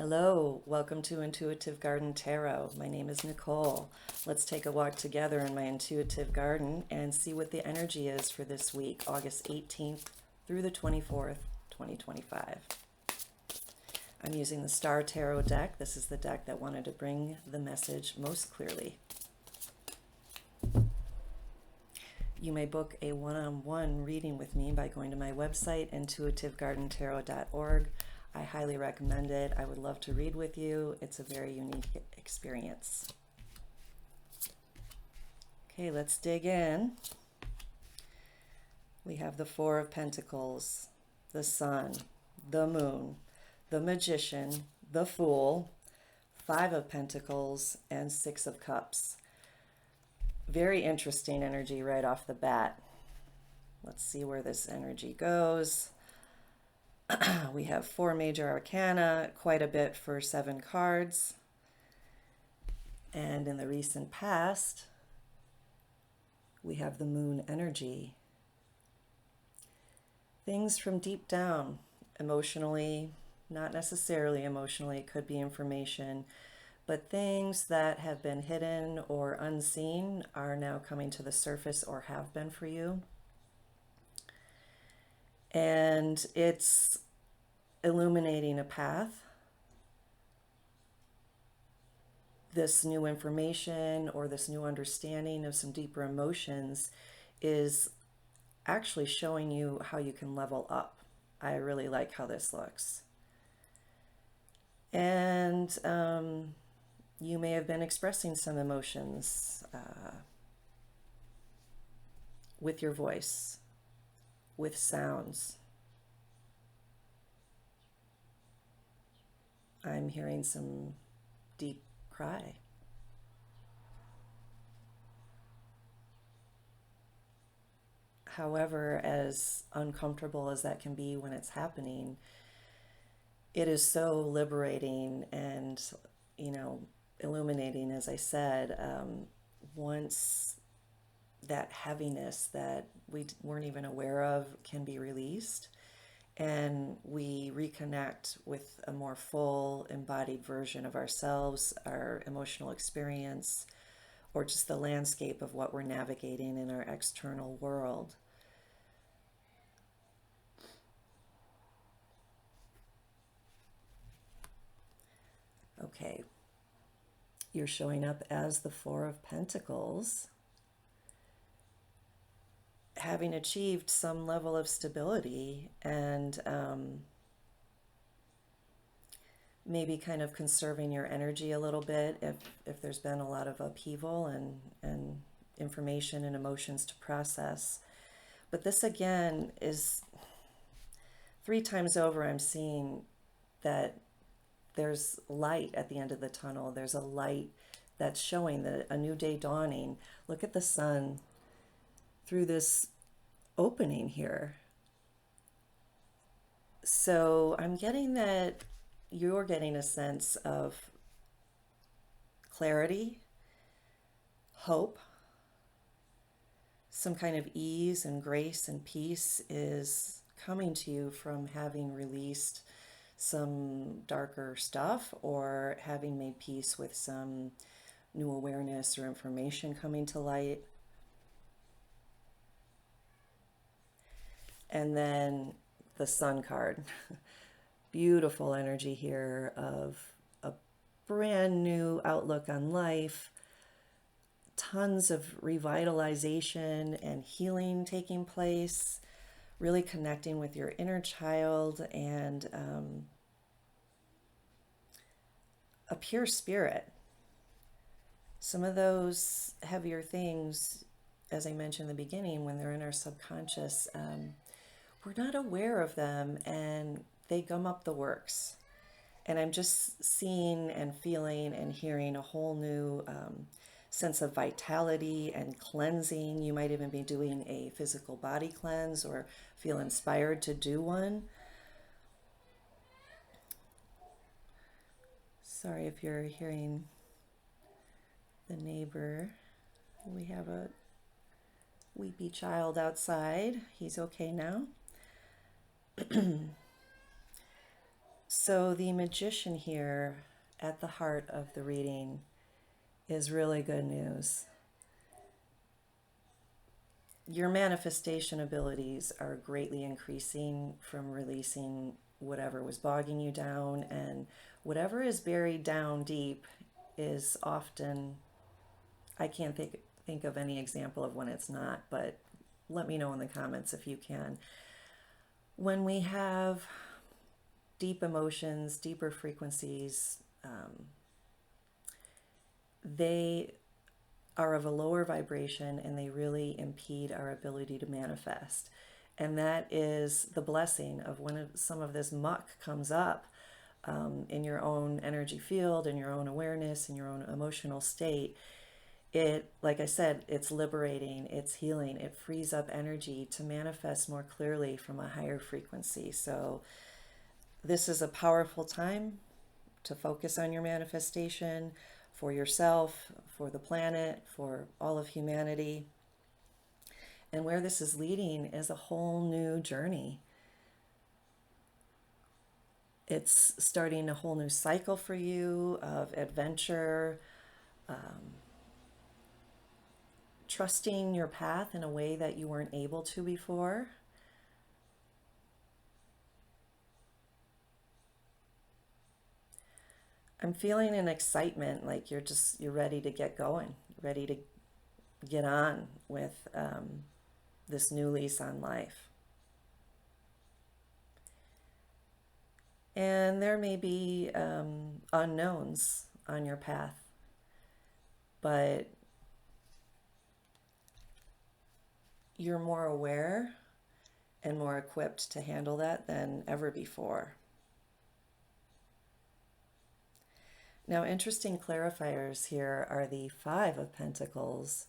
Hello, welcome to Intuitive Garden Tarot. My name is Nicole. Let's take a walk together in my intuitive garden and see what the energy is for this week, August 18th through the 24th, 2025. I'm using the Star Tarot deck. This is the deck that wanted to bring the message most clearly. You may book a one-on-one reading with me by going to my website, intuitivegardentarot.org. I highly recommend it. I would love to read with you. It's a very unique experience. Okay, let's dig in. We have the Four of Pentacles, the Sun, the Moon, the Magician, the Fool, Five of Pentacles, and Six of Cups. Very interesting energy right off the bat. Let's see where this energy goes. We have four major arcana, quite a bit for 7 cards. And in the recent past, we have the moon energy. Things from deep down, emotionally, not necessarily emotionally, it could be information, but things that have been hidden or unseen are now coming to the surface or have been for you. And it's illuminating a path. This new information or this new understanding of some deeper emotions is actually showing you how you can level up. I really like how this looks. And you may have been expressing some emotions with your voice, with sounds. I'm hearing some deep cry. However, as uncomfortable as that can be when it's happening, it is so liberating and, illuminating, as I said. Once that heaviness that we weren't even aware of can be released, and we reconnect with a more full embodied version of ourselves, our emotional experience, or just the landscape of what we're navigating in our external world. Okay, you're showing up as the Four of Pentacles, having achieved some level of stability and maybe kind of conserving your energy a little bit if there's been a lot of upheaval and information and emotions to process. But this again is 3 times over. I'm seeing that there's light at the end of the tunnel. There's a light that's showing that a new day dawning. Look at the sun through this opening here. So I'm getting that you're getting a sense of clarity, hope, some kind of ease and grace and peace is coming to you from having released some darker stuff or having made peace with some new awareness or information coming to light. And then the Sun card. Beautiful energy here of a brand new outlook on life, tons of revitalization and healing taking place, really connecting with your inner child and a pure spirit. Some of those heavier things, as I mentioned in the beginning, when they're in our subconscious, we're not aware of them and they gum up the works. And I'm just seeing and feeling and hearing a whole new sense of vitality and cleansing. You might even be doing a physical body cleanse or feel inspired to do one. Sorry if you're hearing the neighbor. We have a weepy child outside. He's okay now. So the magician here at the heart of the reading is really good news. Your manifestation abilities are greatly increasing from releasing whatever was bogging you down, and whatever is buried down deep is often, I can't think of any example of when it's not, but let me know in the comments if you can. When we have deep emotions, deeper frequencies, they are of a lower vibration and they really impede our ability to manifest. And that is the blessing of when some of this muck comes up in your own energy field, in your own awareness, in your own emotional state. It, like I said, it's liberating, it's healing, it frees up energy to manifest more clearly from a higher frequency. So this is a powerful time to focus on your manifestation for yourself, for the planet, for all of humanity. And where this is leading is a whole new journey. It's starting a whole new cycle for you of adventure, trusting your path in a way that you weren't able to before. I'm feeling an excitement, like you're ready to get going, ready to get on with this new lease on life. And there may be unknowns on your path, but you're more aware and more equipped to handle that than ever before. Now, interesting clarifiers here are the Five of Pentacles.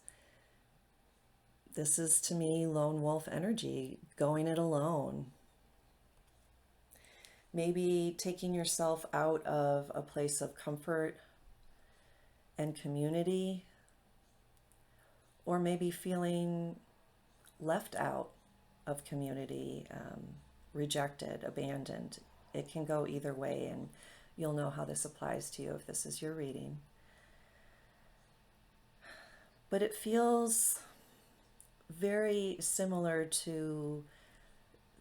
This is, to me, lone wolf energy, going it alone. Maybe taking yourself out of a place of comfort and community, or maybe feeling left out of community, rejected, abandoned. It can go either way, and you'll know how this applies to you if this is your reading. But it feels very similar to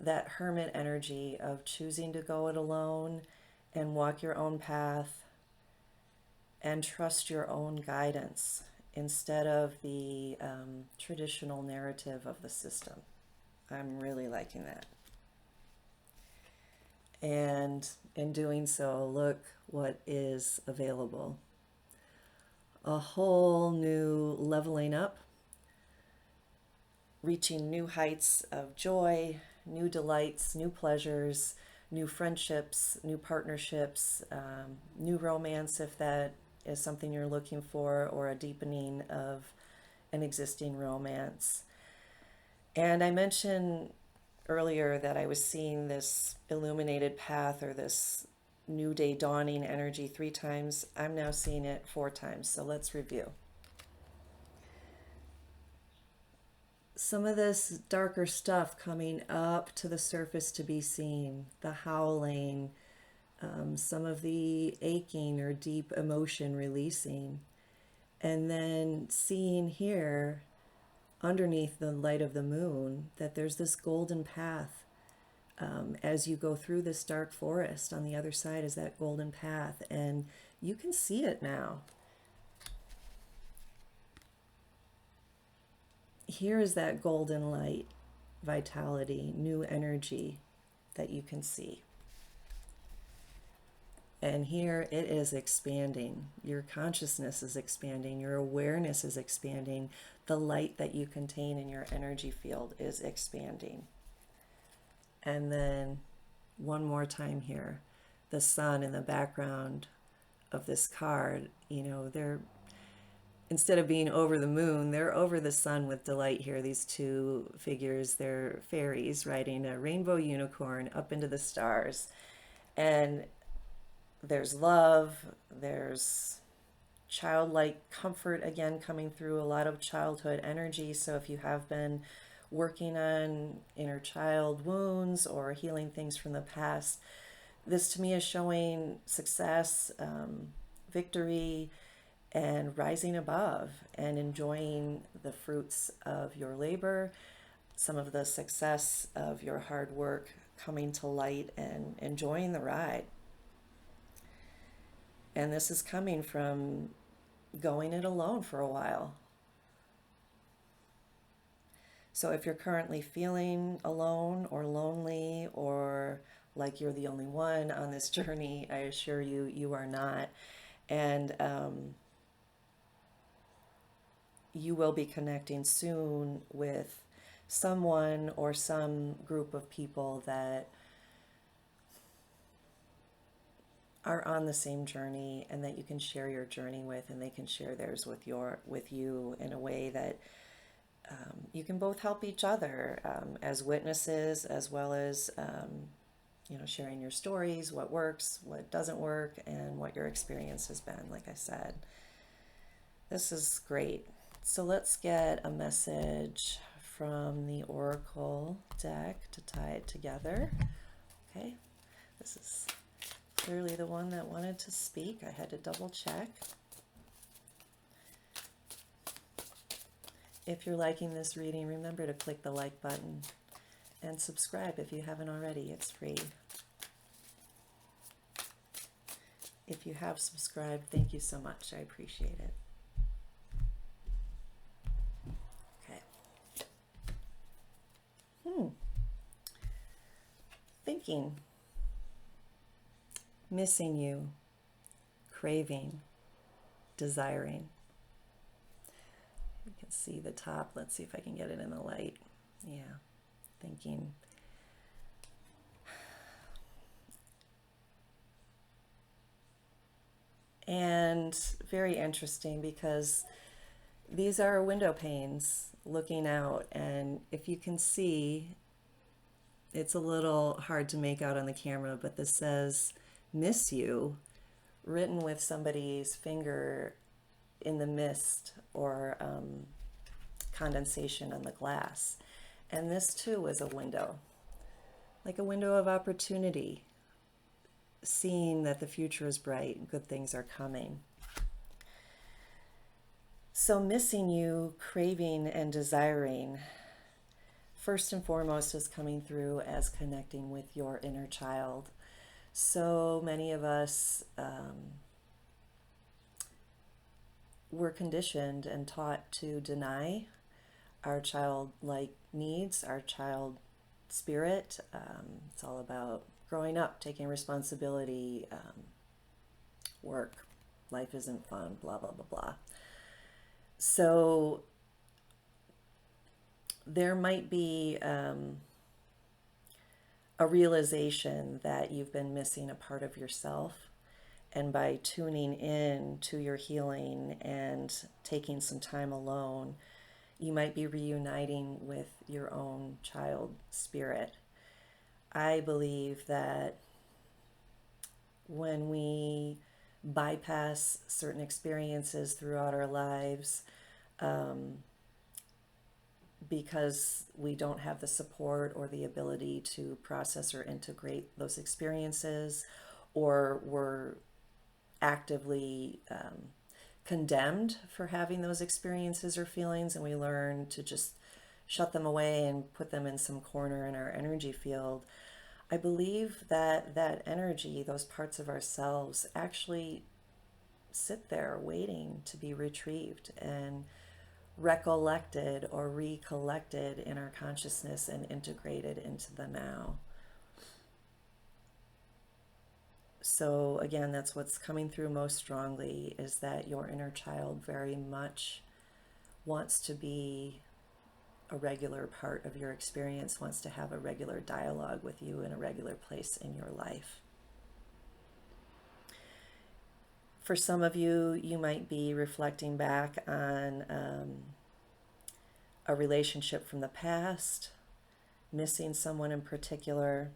that hermit energy of choosing to go it alone and walk your own path and trust your own guidance instead of the traditional narrative of the system. I'm really liking that. And in doing so, look what is available. A whole new leveling up, reaching new heights of joy, new delights, new pleasures, new friendships, new partnerships, new romance if that is something you're looking for, or a deepening of an existing romance. And I mentioned earlier that I was seeing this illuminated path or this new day dawning energy 3 times. I'm now seeing it 4 times. So let's review. Some of this darker stuff coming up to the surface to be seen, the howling, some of the aching or deep emotion releasing, and then seeing here underneath the light of the moon that there's this golden path. As you go through this dark forest, on the other side is that golden path, and you can see it now. Here is that golden light, vitality, new energy that you can see. And here it is expanding. Your consciousness is expanding. Your awareness is expanding. The light that you contain in your energy field is expanding. And then one more time here, the sun in the background of this card, you know, they're, instead of being over the moon, they're over the sun with delight here. These 2 figures, they're fairies riding a rainbow unicorn up into the stars. And there's love, there's childlike comfort again coming through, a lot of childhood energy. So if you have been working on inner child wounds or healing things from the past, This to me is showing success, victory, and rising above and enjoying the fruits of your labor, some of the success of your hard work coming to light and enjoying the ride. And this is coming from going it alone for a while. So if you're currently feeling alone or lonely or like you're the only one on this journey, I assure you, you are not. And you will be connecting soon with someone or some group of people that are on the same journey and that you can share your journey with, and they can share theirs with you in a way that you can both help each other as witnesses, as well as sharing your stories, what works, what doesn't work, and what your experience has been. Like I said, this is great. So let's get a message from the Oracle deck to tie it together. Okay, this is clearly the one that wanted to speak. I had to double check. If you're liking this reading, remember to click the like button and subscribe if you haven't already. It's free. If you have subscribed, thank you so much. I appreciate it. Okay. Thinking. Missing you. Craving. Desiring. You can see the top. Let's see if I can get it in the light. Yeah. Thinking. And very interesting because these are window panes looking out, and if you can see, it's a little hard to make out on the camera, but this says miss you written with somebody's finger in the mist or condensation on the glass. And this too is a window, like a window of opportunity, seeing that the future is bright, good things are coming. So missing you, craving, and desiring, first and foremost, is coming through as connecting with your inner child. So many of us were conditioned and taught to deny our childlike needs, our child spirit. It's all about growing up, taking responsibility, work, life isn't fun, blah, blah, blah, blah. So there might be a realization that you've been missing a part of yourself. And by tuning in to your healing and taking some time alone, you might be reuniting with your own child spirit. I believe that when we bypass certain experiences throughout our lives, because we don't have the support or the ability to process or integrate those experiences, or we're actively condemned for having those experiences or feelings, and we learn to just shut them away and put them in some corner in our energy field. I believe that that energy, those parts of ourselves, actually sit there waiting to be retrieved and recollected or recollected in our consciousness and integrated into the now. So again, that's what's coming through most strongly, is that your inner child very much wants to be a regular part of your experience, wants to have a regular dialogue with you in a regular place in your life. For some of you, you might be reflecting back on a relationship from the past, missing someone in particular,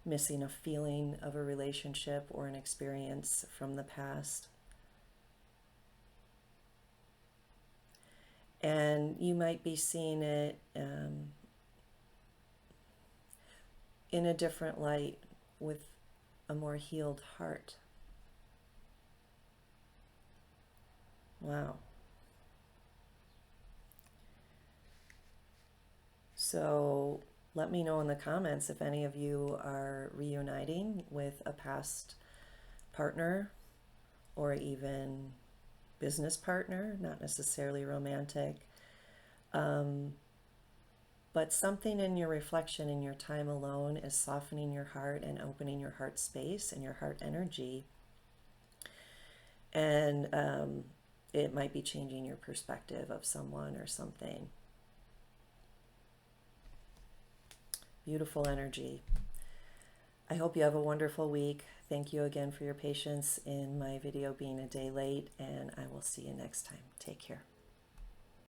missing a feeling of a relationship or an experience from the past. And you might be seeing it in a different light, with a more healed heart. Wow. So let me know in the comments if any of you are reuniting with a past partner or even business partner, not necessarily romantic. But something in your reflection in your time alone is softening your heart and opening your heart space and your heart energy. And it might be changing your perspective of someone or something. Beautiful energy. I hope you have a wonderful week. Thank you again for your patience in my video being a day late, and I will see you next time. Take care.